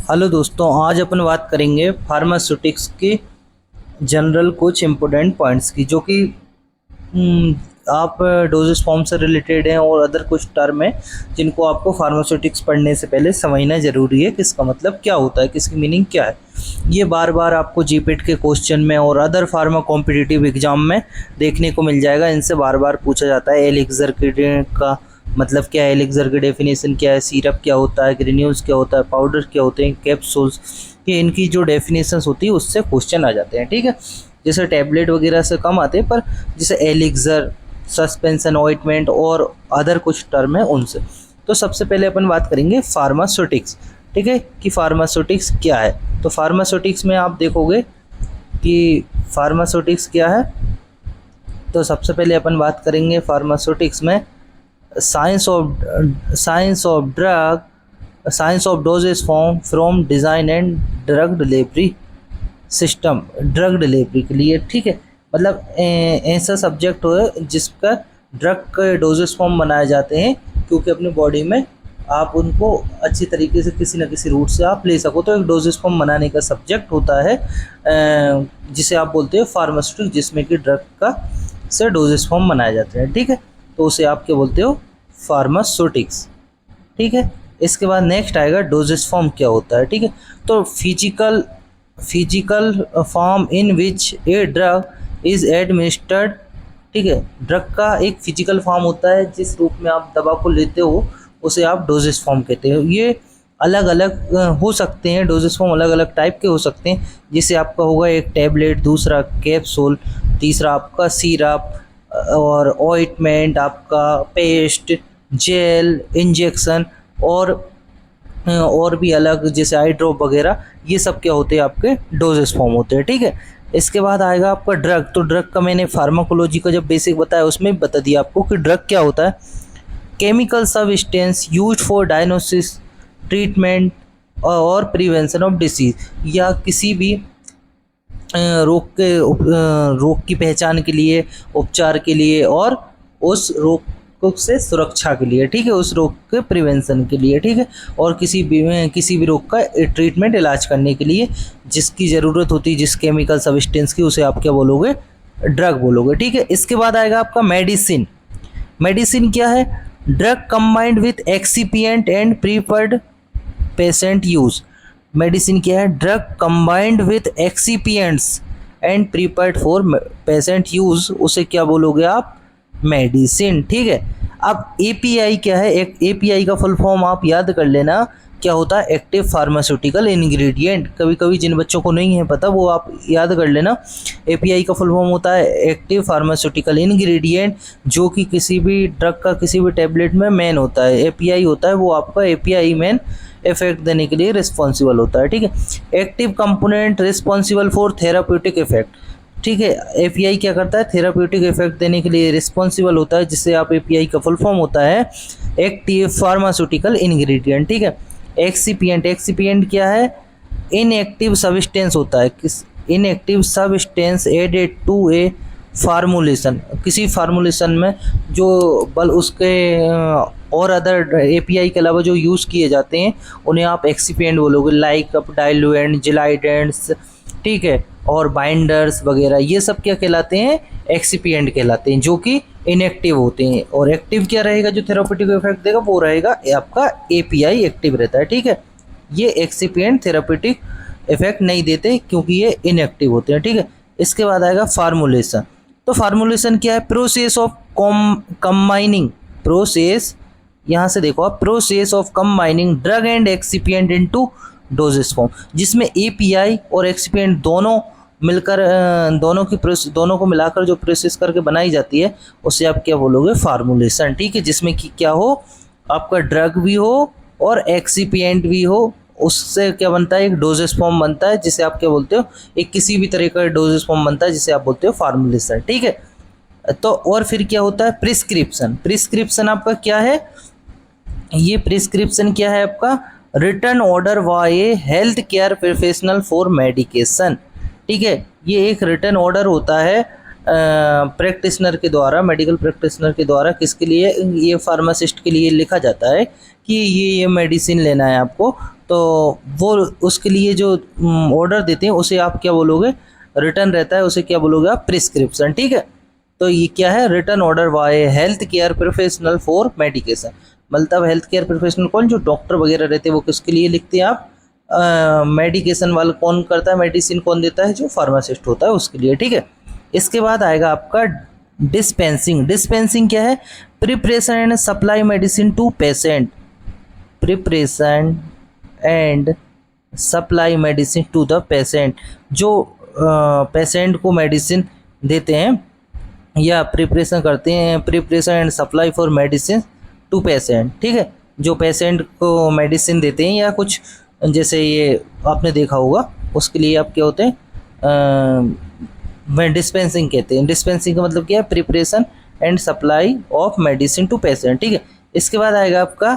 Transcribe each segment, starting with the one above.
Hello दोस्तों, आज अपन बात करेंगे फार्मास्यूटिक्स की जनरल कुछ इम्पोर्टेंट पॉइंट्स की, जो कि आप डोजेस फॉर्म से रिलेटेड हैं और अदर कुछ टर्म है जिनको आपको फार्मास्यूटिक्स पढ़ने से पहले समझना ज़रूरी है। किसका मतलब क्या होता है, किसकी मीनिंग क्या है, ये बार बार आपको जीपेट के क्वेश्चन में और अदर फार्मा कॉम्पिटिटिव एग्जाम में देखने को मिल जाएगा। इनसे बार बार पूछा जाता है एलिक्सर का मतलब क्या है, एलिक्सर की डेफिनेशन क्या है, सिरप क्या होता है, ग्रेन्यूल्स क्या होता है, पाउडर क्या होते हैं, कैप्सूल्स, ये इनकी जो डेफिनेशंस होती है उससे क्वेश्चन आ जाते हैं। ठीक है, जैसे टैबलेट वगैरह से कम आते हैं, पर जैसे एलिक्सर, सस्पेंशन ऑइंटमेंट और अदर कुछ टर्म है उनसे। तो सबसे पहले अपन बात करेंगे फार्मास्यूटिक्स। ठीक है, कि फार्मास्यूटिक्स क्या है। तो फार्मास्यूटिक्स में आप देखोगे कि फार्मास्यूटिक्स क्या है। तो सबसे पहले अपन बात करेंगे फार्मास्यूटिक्स में science of doses form from design and drug delivery system, drug delivery के लिए। ठीक है, मतलब ऐसा सब्जेक्ट हो जिसका ड्रग के डोजेस फॉर्म बनाए जाते हैं, क्योंकि अपनी बॉडी में आप उनको अच्छी तरीके से किसी न किसी रूट से आप ले सको। तो एक डोजेस फॉर्म बनाने का सब्जेक्ट होता है जिसे आप बोलते हो फार्मास्यूटिक्स, जिसमें कि ड्रग का से डोजेस फॉर्म बनाए जाते हैं। ठीक है, तो उसे आप क्या बोलते हो, फार्मास्यूटिक्स। ठीक है, इसके बाद नेक्स्ट आएगा डोजेस फॉर्म क्या होता है। ठीक है, तो physical form in which a drug is administered. ठीक है, ड्रग का एक फिजिकल फॉर्म होता है जिस रूप में आप दवा को लेते हो, उसे आप डोजेस फॉर्म कहते हो। ये अलग अलग हो सकते हैं, डोजेस फॉर्म अलग अलग टाइप के हो सकते हैं। जैसे आपका होगा एक टैबलेट, दूसरा कैप्सूल, तीसरा आपका सिरप और ऑइंटमेंट, आपका पेस्ट, जेल, इंजेक्शन और भी अलग जैसे आई ड्रॉप वगैरह, ये सब क्या होते हैं, आपके डोजेस फॉर्म होते हैं। ठीक है, इसके बाद आएगा आपका ड्रग। तो ड्रग का मैंने फार्माकोलॉजी का जब बेसिक बताया उसमें बता दिया आपको कि ड्रग क्या होता है। Chemical substance used for diagnosis, treatment और प्रिवेंशन ऑफ डिसीज, या किसी भी रोग की पहचान के लिए, उपचार के लिए और उस रोग से सुरक्षा के लिए। ठीक है, उस रोग के प्रिवेंशन के लिए। ठीक है, और किसी भी रोग का ट्रीटमेंट, इलाज करने के लिए जिसकी ज़रूरत होती है, जिस केमिकल सब्सटेंस की, उसे आप क्या बोलोगे, ड्रग बोलोगे। ठीक है, इसके बाद आएगा आपका मेडिसिन। मेडिसिन क्या है, drug combined with excipient and preferred patient use. Medicine क्या है, drug combined with excipients and prepared for patient use, उसे क्या बोलोगे आप, मेडिसिन। ठीक है, अब एपीआई क्या है, एक एपीआई का फुल फॉर्म आप याद कर लेना, क्या होता है, एक्टिव फार्मास्यूटिकल इंग्रेडिएंट। कभी कभी जिन बच्चों को नहीं है पता वो आप याद कर लेना। एपीआई का फुल फॉर्म होता है एक्टिव फार्मास्यूटिकल इंग्रेडिएंट, जो कि किसी भी ड्रग का किसी भी टैबलेट में मेन होता है। एपीआई होता है वो आपका, एपीआई मेन इफेक्ट देने के लिए रिस्पॉन्सिबल होता है। ठीक है, active component responsible for therapeutic effect. ठीक है, एपीआई क्या करता है, थेराप्यूटिक इफेक्ट देने के लिए रिस्पॉन्सिबल होता है, जिससे आप एपीआई का फुल फॉर्म होता है एक्टिव फार्मास्यूटिकल इंग्रेडिएंट। ठीक है, एक्सिपिएंट, एक्सिपिएंट क्या है, इनएक्टिव सब्सटेंस होता है, किस inactive substance added to a formulation, किसी फार्मूलेशन में जो बल उसके और अदर एपीआई के अलावा जो यूज़ किए जाते हैं उन्हें आप एक्सिपिएंट बोलोगे, लाइक अप डाइल्यूएंट, जेलाइडेंट्स। ठीक है, और बाइंडर्स वगैरह, ये सब क्या कहलाते हैं, एक्सिपिएंट कहलाते हैं, जो कि इनएक्टिव होते हैं। और एक्टिव क्या रहेगा, जो थेराप्यूटिक इफेक्ट देगा वो रहेगा आपका एपीआई, एक्टिव रहता है। ठीक है, ये एक्सिपिएंट थेराप्यूटिक इफेक्ट नहीं देते क्योंकि ये इनएक्टिव होते हैं। ठीक है, इसके बाद आएगा फार्मूलेशन। तो फार्मूलेशन क्या है, प्रोसेस ऑफ कंबाइनिंग, प्रोसेस, यहाँ से देखो आप, process of combining drug and excipient into doses form, जिसमें एपीआई और एक्सिपिएंट दोनों मिलकर दोनों को मिलाकर जो प्रोसेस करके बनाई जाती है, उसे आप क्या बोलोगे, फार्मूलेशन। ठीक है, जिसमें कि क्या हो, आपका ड्रग भी हो और एक्सिपिएंट भी हो, उससे क्या बनता है, एक डोजेस फॉर्म बनता है, जिसे आप क्या बोलते हो, एक किसी भी तरह का डोजेस फॉर्म बनता है, जिसे आप बोलते हो फार्मूलेशन। ठीक है, तो और फिर क्या होता है, प्रिस्क्रिप्शन। प्रिस्क्रिप्शन आपका क्या है, ये प्रिस्क्रिप्शन क्या है आपका, return order by A health care professional for medication. ठीक है, ये एक रिटर्न ऑर्डर होता है प्रैक्टिशनर के द्वारा, मेडिकल प्रैक्टिशनर के द्वारा, किसके लिए, ये फार्मासिस्ट के लिए लिखा जाता है कि ये मेडिसिन लेना है आपको, तो वो उसके लिए जो ऑर्डर देते हैं उसे आप क्या बोलोगे, रिटर्न रहता है, उसे क्या बोलोगे आप, प्रिस्क्रिप्शन। ठीक है, तो ये क्या है, return order by health care professional for medication. मतलब हेल्थ केयर प्रोफेशनल कौन, जो डॉक्टर वगैरह रहते हैं, वो किसके लिए लिखते हैं आप, मेडिकेशन वाला कौन करता है, मेडिसिन कौन देता है, जो फार्मासिस्ट होता है उसके लिए। ठीक है, इसके बाद आएगा आपका डिस्पेंसिंग। डिस्पेंसिंग क्या है, preparation and supply medicine to patient, preparation and supply medicine to the patient. जो पेशेंट को मेडिसिन देते हैं या प्रिपरेशन करते हैं, preparation and supply for medicine to patient. ठीक है, जो पेशेंट को मेडिसिन देते हैं या कुछ, जैसे ये आपने देखा होगा, उसके लिए आप क्या होते हैं, में डिस्पेंसिंग कहते हैं। डिस्पेंसिंग का मतलब क्या है, preparation and supply of medicine to patient. ठीक है, इसके बाद आएगा आपका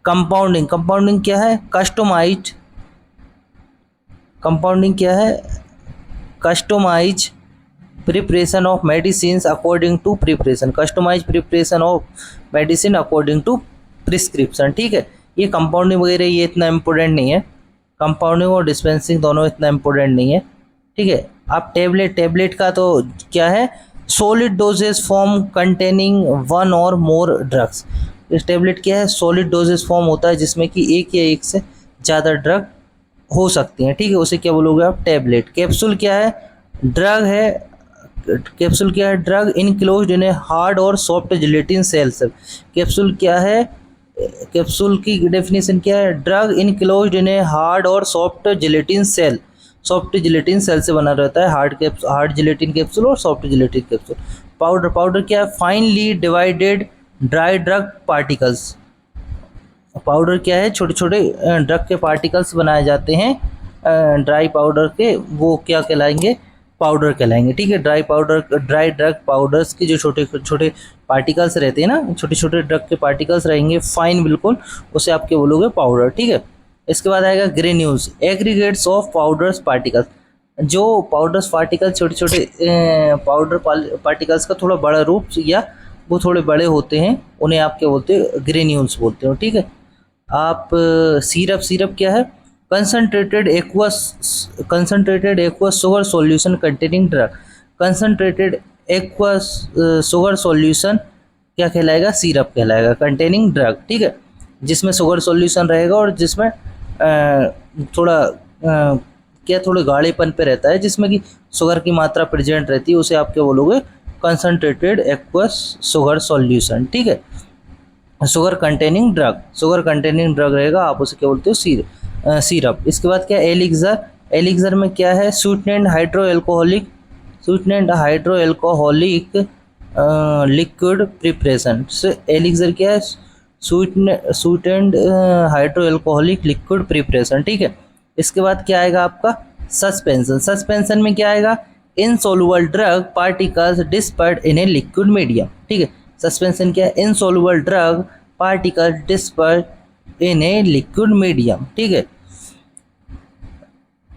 कंपाउंडिंग। कंपाउंडिंग क्या है, कस्टमाइज्ड, कंपाउंडिंग क्या है, customize preparation of medicine according to preparation, customize preparation of medicine according to prescription. ठीक है, ये कंपाउंडिंग वगैरह ये इतना इम्पोर्टेंट नहीं है, कंपाउंडिंग और डिस्पेंसिंग दोनों इतना इम्पोर्टेंट नहीं है। ठीक है, आप टेबलेट, टेबलेट का तो क्या है, solid doses form containing one और मोर ड्रग्स। इस टेबलेट क्या है, सॉलिड डोजेस फॉर्म होता है जिसमें कि एक या एक से ज़्यादा ड्रग हो सकती हैं। ठीक है, उसे क्या बोलोगे आप, टेबलेट। कैप्सूल क्या है, ड्रग है, कैप्सूल क्या है, drug enclosed in a hard और सॉफ्ट जिलेटिन सेल्स। कैप्सूल क्या है, कैप्सूल की डेफिनेशन क्या है, drug enclosed in a hard और soft gelatin cell. Soft gelatin cell से बना रहता है, हार्ड जिलेटिन कैप्सूल और soft gelatin capsule. Powder, powder क्या है, finally divided dry drug particles. Powder क्या है, छोटे छोटे ड्रग के पार्टिकल्स बनाए जाते हैं ड्राई पाउडर के, वो क्या कहलाएंगे, पाउडर कहलाएंगे। ठीक है, dry powder, dry drug powders के जो छोटे छोटे पार्टिकल्स रहते हैं ना, छोटे छोटे ड्रग के पार्टिकल्स रहेंगे फाइन बिल्कुल, उसे आप क्या बोलोगे, पाउडर। ठीक है, इसके बाद आएगा granules, aggregates of powders particles. जो पाउडर्स पार्टिकल्स, छोटे छोटे पाउडर पार्टिकल्स का थोड़ा बड़ा रूप या वो थोड़े बड़े होते हैं, उन्हें आप क्या बोलते हो, ग्रेन्यूल्स बोलते हो। ठीक है, आप सिरप, सिरप क्या है, concentrated aqueous sugar solution containing drug. Concentrated aqueous sugar solution क्या कहलाएगा, सिरप कहलाएगा, कंटेनिंग ड्रग। ठीक है, जिसमें शुगर सॉल्यूशन रहेगा और जिसमें थोड़ा क्या, थोड़े गाढ़ेपन पे रहता है, जिसमें कि शुगर की मात्रा प्रेजेंट रहती है, उसे आप क्या बोलोगे, कंसनट्रेटेड एक्वस शुगर सॉल्यूशन। ठीक है, sugar containing drug, sugar containing drug रहेगा, आप उसे क्या बोलते हो, सिरप। इसके बाद क्या, एलिक्सर। एलिक्सर में क्या है, sweetened hydroalcoholic, sweetened hydroalcoholic liquid preparation. Elixir क्या है, sweetened hydroalcoholic liquid preparation. ठीक है, इसके बाद क्या आएगा आपका, सस्पेंशन। सस्पेंशन में क्या आएगा, insoluble drug particles dispersed in a liquid medium. ठीक है, सस्पेंशन क्या है, insoluble drug particle dispersed in a liquid medium. ठीक है,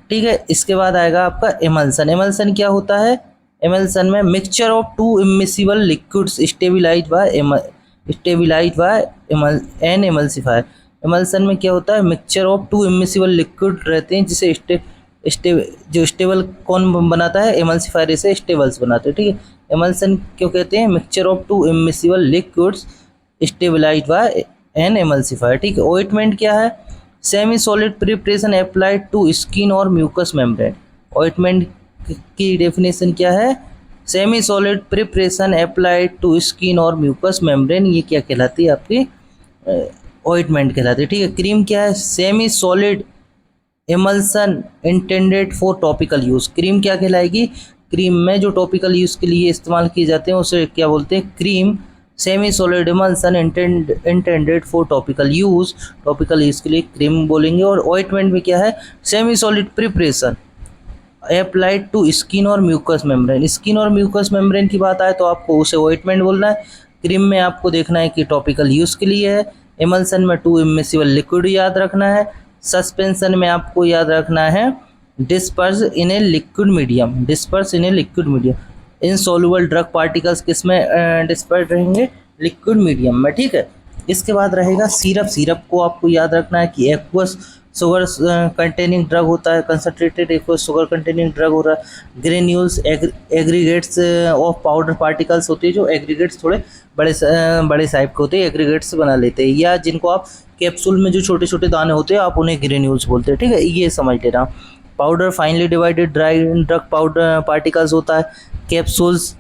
ठीक है, इसके बाद आएगा आपका एमल्सन। एमल्सन क्या होता है, एमल्सन में mixture of two immiscible liquids stabilised by an emulsifier. Emulsion में क्या होता है, mixture of two immiscible liquid रहते हैं, जिसे जो स्टेबल कौन बनाता है, एमल्सिफायर इसे स्टेबल्स बनाते हैं। ठीक है, एमल्सन क्यों कहते हैं, mixture of two immiscible liquids stabilised by an emulsifier. ठीक है, ऑइंटमेंट क्या है, semi solid preparation applied to skin और म्यूकस मेम्ब्रेन। ऑइंटमेंट की डेफिनेशन क्या है, semi solid preparation applied to skin और म्यूकस मेम्ब्रेन, ये क्या कहलाती है, आपकी ऑइंटमेंट कहलाती है। ठीक है, क्रीम क्या है, semi solid emulsion intended for topical use. Cream क्या कहलाएगी, क्रीम में जो टॉपिकल यूज़ के लिए इस्तेमाल किए जाते हैं उसे क्या बोलते हैं, cream. Semi solid emulsion intended for topical use, topical use के लिए क्रीम बोलेंगे। और ऑइंटमेंट में क्या है, semi solid preparation applied to skin और म्यूकस मेम्ब्रेन। स्किन और म्यूकस मेम्ब्रेन की बात आए तो आपको उसे ऑइंटमेंट बोलना है। क्रीम में आपको देखना है कि टॉपिकल यूज़ के लिए है। एमल्सन में टू इमिसिबल लिक्विड याद रखना है। सस्पेंशन में आपको याद रखना है disperse in a liquid medium, disperse in a liquid medium. Insoluble drug particles किस में डिस्पर्स रहेंगे, लिक्विड मीडियम में। ठीक है, इसके बाद रहेगा सिरप। सिरप को आपको याद रखना है कि एक्वस शुगर कंटेनिंग ड्रग होता है, concentrated aqueous sugar containing drug हो रहा है। Granules aggregates of powder particles होती है, जो एग्रीगेट्स थोड़े बड़े साइज के होते हैं, एग्रीगेट्स बना लेते हैं, या जिनको आप कैप्सूल में जो छोटे छोटे दाने होते हैं आप उन्हें ग्रेन्यूल्स बोलते हैं, ठीक है, ये समझ लेना। Powder finally divided dry drug powder particles होता है। Capsules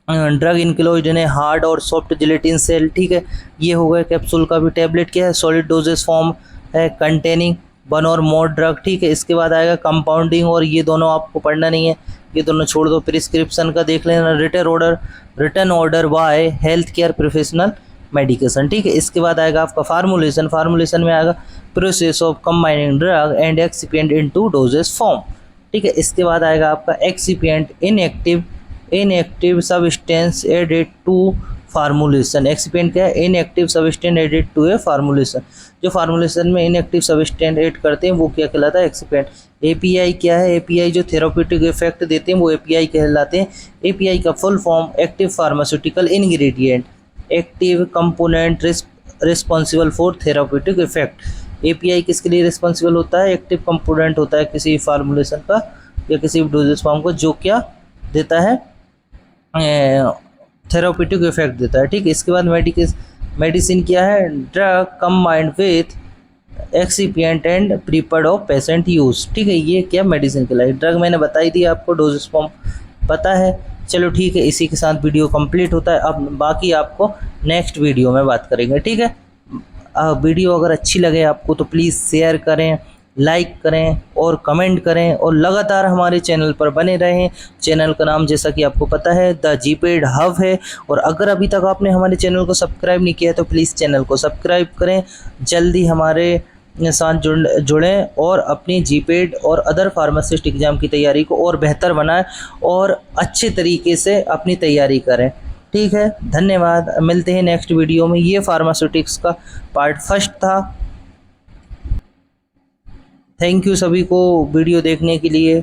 drug enclosed in a hard और सॉफ्ट जिलेटिन सेल, ठीक है, ये हो गया कैप्सूल का भी। टैबलेट क्या है, सॉलिड डोजेस फॉर्म है कंटेनिंग वन और मोर ड्रग, ठीक है। इसके बाद आएगा कंपाउंडिंग, और ये दोनों आपको पढ़ना नहीं है, ये दोनों छोड़ दो। प्रिस्क्रिप्शन का देख लेना, return order by health care professional medication, ठीक है। इसके बाद आएगा आपका फार्मूलेशन। फार्मूलेशन में आएगा process of combining drug and excipient into doses form, ठीक है। इसके बाद आएगा आपका excipient inactive substance added to formulation. Excipient क्या है, inactive substance added to a formulation. जो फार्मूलेशन में इनएक्टिव सब्सटेंस ऐड करते हैं वो क्या कहलाता है, एक्सिपिएंट। एपीआई क्या है, एपीआई जो थेराप्यूटिक इफेक्ट देते हैं वो एपीआई कहलाते हैं। एपीआई का full form active pharmaceutical ingredient, active component responsible for therapeutic effect. API किसके लिए रिस्पॉन्सिबल होता है, एक्टिव कंपोनेंट होता है किसी फार्मूलेशन का या किसी डोजेस फॉर्म को, जो क्या देता है, थेराप्यूटिक इफेक्ट देता है, ठीक है। इसके बाद मेडिसिन क्या है, drug combined with excipient and prepared of patient use, ठीक है, ये क्या मेडिसिन कहलाई। ड्रग मैंने बताई दी आपको, डोजेस फॉर्म पता है। चलो ठीक है, इसी के साथ वीडियो कंप्लीट होता है। अब बाकी आपको नेक्स्ट वीडियो में बात करेंगे, ठीक है। वीडियो अगर अच्छी लगे आपको तो प्लीज़ शेयर करें, लाइक करें और कमेंट करें, और लगातार हमारे चैनल पर बने रहें। चैनल का नाम जैसा कि आपको पता है द जीपेड हब है, और अगर अभी तक आपने हमारे चैनल को सब्सक्राइब नहीं किया है तो प्लीज़ चैनल को सब्सक्राइब करें। जल्दी हमारे साथ जुड़ें और अपनी जीपेड और अदर फार्मासिस्ट एग्ज़ाम की तैयारी को और बेहतर बनाएं और अच्छे तरीके से अपनी तैयारी करें, ठीक है। धन्यवाद, मिलते हैं नेक्स्ट वीडियो में। ये फार्मास्यूटिक्स का पार्ट फर्स्ट था। थैंक यू सभी को वीडियो देखने के लिए।